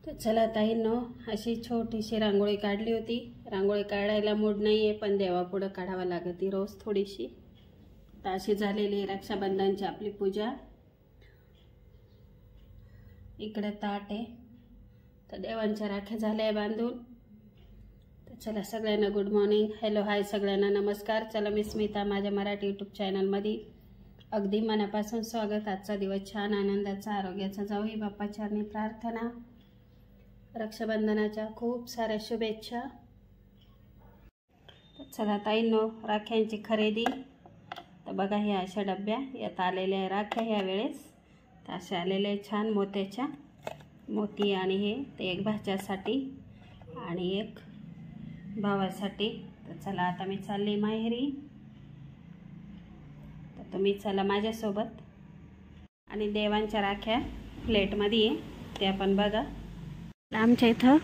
तर चला ताईंनो, अशी छोटीशी रांगोळी काढली होती। रांगोळी काढायला मूड नाहीये, पण देवापुढे काढावा लागते रोज थोडीशी। तर अशी झालेली रक्षाबंधनची आपली पूजा। इकडे ताट आहे, तर देवांच्या राख्या झाल्या बांधून। तर चला सगळ्यांना गुड मॉर्निंग, हॅलो, हाय सगळ्यांना नमस्कार। चला मी स्मिता, माझ्या मराठी यूट्यूब चॅनलमध्ये अगदी मनापासून स्वागत। आजचा दिवस छान आनंदाचा आरोग्याचा जाऊ ही बाप्पाच्या चरणी प्रार्थना। रक्षाबंधनाच्या खूप साऱ्या शुभेच्छा। चला ताईंनो, राख्यांची खरेदी तर बघा, ह्या अशा डब्या यात आलेल्या राख्या ह्या वेळेस तर अशा आलेल्या छान मोत्याच्या मोती। आणि हे ते एक भाच्यासाठी आणि एक भावासाठी। तर चला आता मी चालली माहेरी, तर तुम्ही चला माझ्यासोबत। आणि देवांच्या राख्या प्लेटमध्ये ते आपण बघा। आमच्या इथं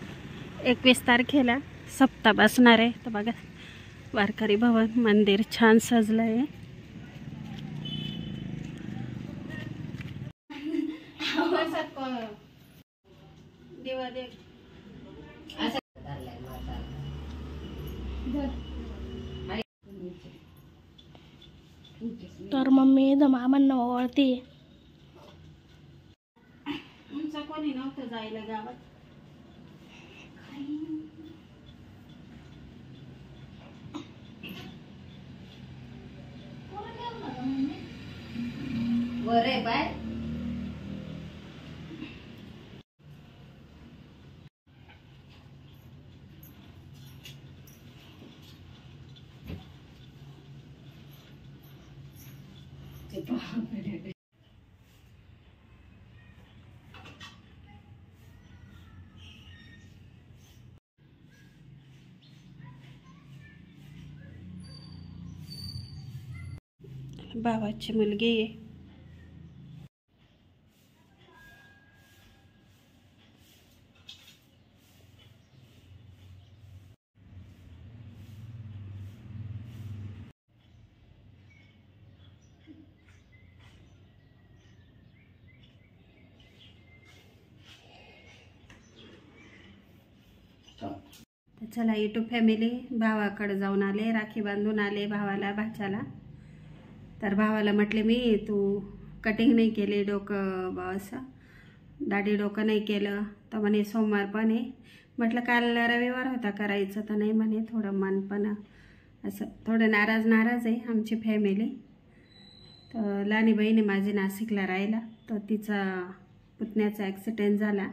21 तारखेला सप्ताह बसणार आहे। तर बघा, वारकरी भवन मंदिर छान सजलं आहे। तर मम्मी मामांना ओळखते। तुमचं कोणी नव्हतं जायला गावात? बरे बाय भावाची मुलगी आहे। तर चला यूट्यूब फॅमिली, भावाकडे जाऊन आले, राखी बांधून आले भावाला भाच्याला। तर भावाला म्हटले मी, तू कटिंग नाही केली डोकं असं, दाढी डोकं नाही केलं। तर म्हणे सोमवार पण आहे। म्हटलं काल रविवार होता करायचं, तर नाही म्हणे, थोडं मन पण असं थोडं नाराज आहे आमची फॅमिली। तर लहानी बहीण माझी नाशिकला राहिला, तर तिचा पुतण्याचा ॲक्सिडेंट झाला।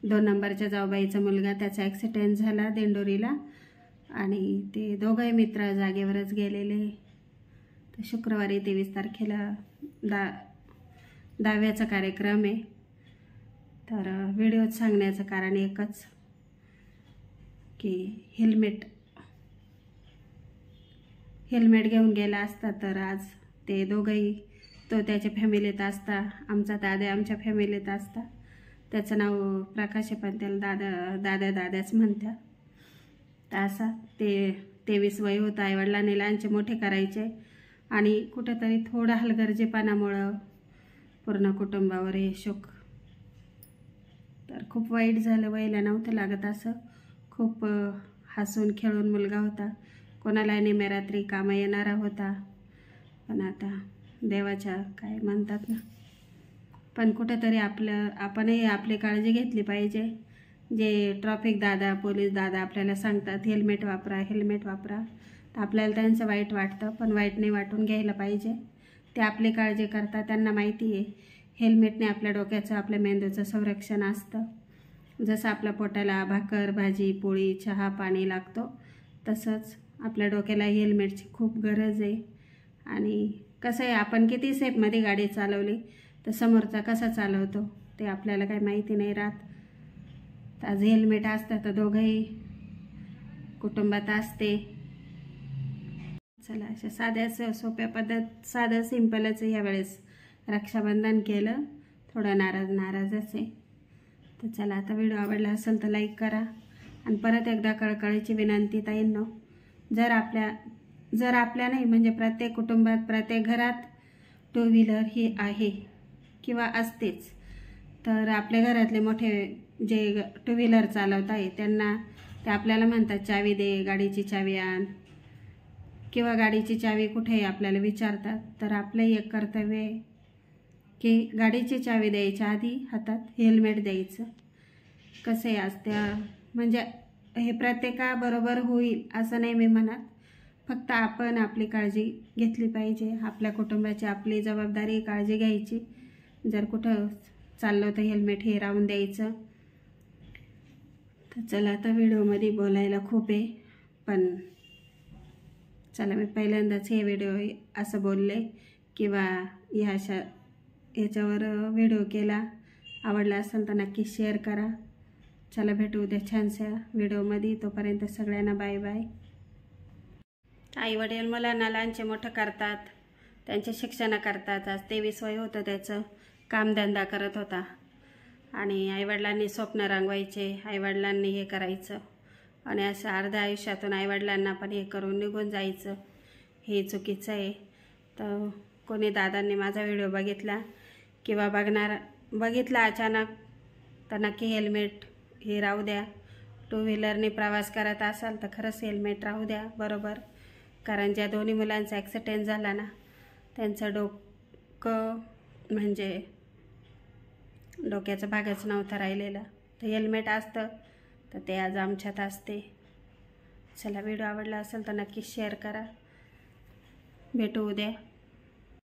2 नंबरच्या जाऊबाईचा मुलगा, त्याचा ॲक्सिडेंट झाला दिंडोरीला। आणि ते दोघंही मित्र जागेवरच गेलेले। तर शुक्रवारी 23 तारखेला दहाव्याचा कार्यक्रम आहे। तर व्हिडिओत सांगण्याचं कारण एकच की हेल्मेट घेऊन गेला असता तर आज ते दोघंही, तो त्याच्या फॅमिलीत असता, आमचा दादा आमच्या फॅमिलीत असता। त्याचं नाव प्रकाश आहे, पण त्याला दादाच म्हणतात। तर असा ते 23 वय होतं, आईवडिलांनी लहानचे मोठे करायचे आणि कुठंतरी थोडा हलगर्जीपणामुळं पूर्ण कुटुंबावर हे शोक। तर खूप वाईट झालं, वयाला नव्हतं लागत असं। खूप हसून खेळून मुलगा होता, कोणाला निमेरात्री कामं येणारा होता। पण आता देवाच्या काय म्हणतात ना, पण कुठेतरी आपणही आपली काळजी घेतली पाहिजे। जे ट्रॅफिक दादा, पोलीस दादा आपल्याला सांगतात हेल्मेट वापरा, तर आपल्याला त्यांचं वाईट वाटतं, पण वाईट नाही वाटून घ्यायला पाहिजे। ते आपली काळजी करतात, त्यांना माहिती आहे हेल्मेटने आपल्या डोक्याचं, आपल्या मेंदूचं संरक्षण असतं। जसं आपल्या पोटाला भाकर, भाजी, पोळी, चहा, पाणी लागतो, तसंच आपल्या डोक्याला हेल्मेटची खूप गरज आहे। आणि कसं आहे, आपण किती सेफमध्ये गाडी चालवली तर समोरचा कसा चालवतो ते आपल्याला काही माहिती नाही राहत। तर आज हेल्मेट असतं तर दोघंही कुटुंबात असते। चला अशा साध्या सोप्या पद्धत, साधं सिंपलच यावेळेस रक्षाबंधन केलं, थोडं नाराजच आहे। तर चला, आता व्हिडिओ आवडला असेल तर लाईक करा। आणि परत एकदा कळकळीची विनंती ताईंनो, जर आपल्या नाही म्हणजे प्रत्येक कुटुंबात, प्रत्येक घरात 2 व्हीलर ही आहे किंवा असतेच, तर आपल्या घरातले मोठे जे टू व्हीलर चालवत आहे त्यांना ते आपल्याला म्हणतात चावी दे, गाडीची चावी आण, किंवा गाडीची चावी कुठे आहे आपल्याला विचारतात. तर आपलं एक कर्तव्य आहे की गाडीची चावी द्यायच्या आधी हातात हेल्मेट द्यायचं. कसं आहे, आज त्या म्हणजे हे प्रत्येकाबरोबर होईल असं नाही मी म्हणत, फक्त आपण आपली काळजी घेतली पाहिजे. आपल्या कुटुंबाची आपली जबाबदारी काळजी घ्यायची. जर कुठं चाललो तर हेल्मेट हे राहून द्यायचं. तर चला, आता व्हिडिओमध्ये बोलायला खूप आहे, पण चला मी पहिल्यांदाच हे व्हिडिओ असं बोलले किंवा याच्यावर व्हिडिओ केला. आवडला असेल तर नक्की शेअर करा. चला, भेटू उद्या छानशा व्हिडिओमध्ये. तोपर्यंत सगळ्यांना बाय बाय. आईवडील मुलांना लहानचे मोठं करतात, त्यांचे शिक्षण करतात. आज 23 वय होतं त्याचं, कामधंदा करत होता आणि आईवडिलांनी स्वप्न रंगवायचे, आईवडिलांनी हे करायचं आणि असं अर्ध्या आयुष्यातून आईवडिलांना पण हे करून निघून जायचं, हे चुकीचं आहे. तर कोणी दादांनी माझा व्हिडिओ बघितला किंवा बघितला अचानक तर नक्की हेल्मेट हे राहू द्या. टू व्हीलरने प्रवास करत असाल तर खरंच हेल्मेट राहू द्या बरोबर. कारण ज्या दोन्ही मुलांचा ॲक्सिडेंट झाला ना, त्यांचं डोकं म्हणजे डोक्याचा भागच नव्हता राहिलेला. तर हेल्मेट असतं तर ते आज आमच्यात असते. चला, व्हिडिओ आवडला असेल तर नक्की शेअर करा. भेटू उद्या.